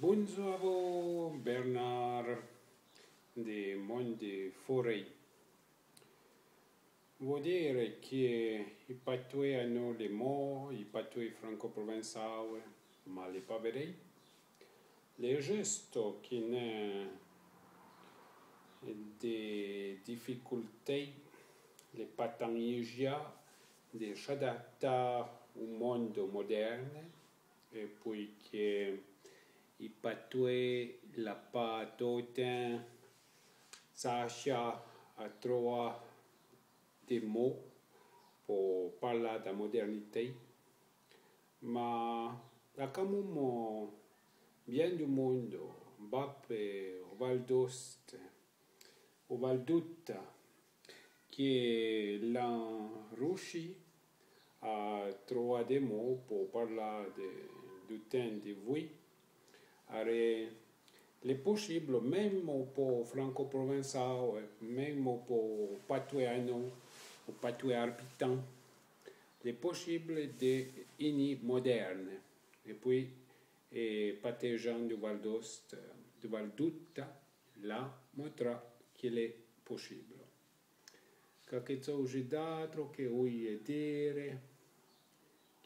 Bonjour Bernard de Monde Forêt. Vuol dire che i patui hanno le mots, i patui franco-provençali, ma les pas vrai. Les gestes qui n'ont des difficultés, les patangia, de s'adapter au monde moderne, et puis que i patui la pas d'autant s'accia a trovar des mots pour parler de la modernité. Mais il y a quand même bien du monde, Bappe, au Val d'Ost, au Val d'Utta, qui l'ont réussi à trouver des mots pour parler du temps de vie. Les possibles, même pour franco-provençal, même pour patuano ou patué arpitan, les possibles de ini moderne. Et puis, pas des gens du Val d'Ost, du Val d'Utta, là, montra qu'il est possible. Quelque chose d'autre que voglio dire,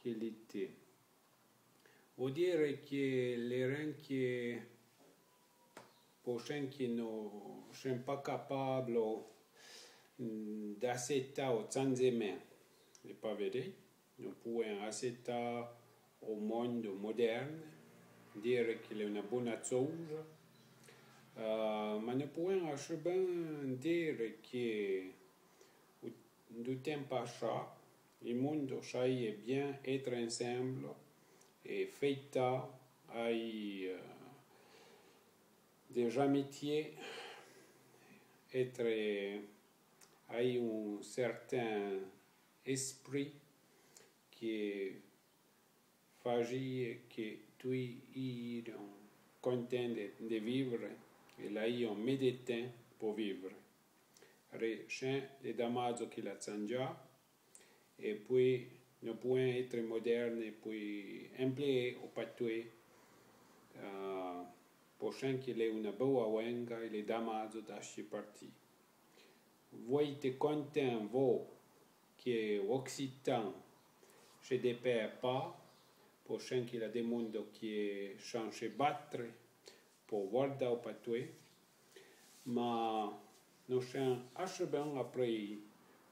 che l'était. Vuol dire che les gens qui ne sont pas capables d'accepter au changement, n'est pas vrai? Nous pouvons accepter au monde moderne, dire qu'il est une bonne chose, mais nous pouvons aussi bien dire que du temps passé, le monde savait bien être ensemble et fêter des amitiés, être un certain esprit qui faisait que tu es content de vivre et là ils ont mis du temps pour vivre. Rien de dommage qu'il a changé et puis nous pouvons être modernes et puis employer au patué pour qu'il ait une bonne wenga et les dommage d'acheter parti. Vous êtes content, vous, que l'Occitan se dépère pas, pour qu'il y a des mondes qui changent de battre pour voir au patué, mais nous sommes assez bien après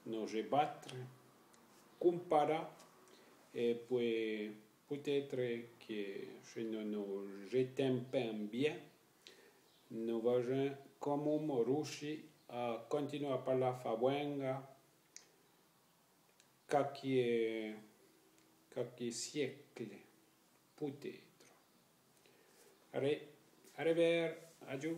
nous battre, comparer, et puis peut-être que si nous nous jetons pas bien, nous allons quand même réussir à continuer à parler fawenga quelques siècles, peut-être. Allez, adieu.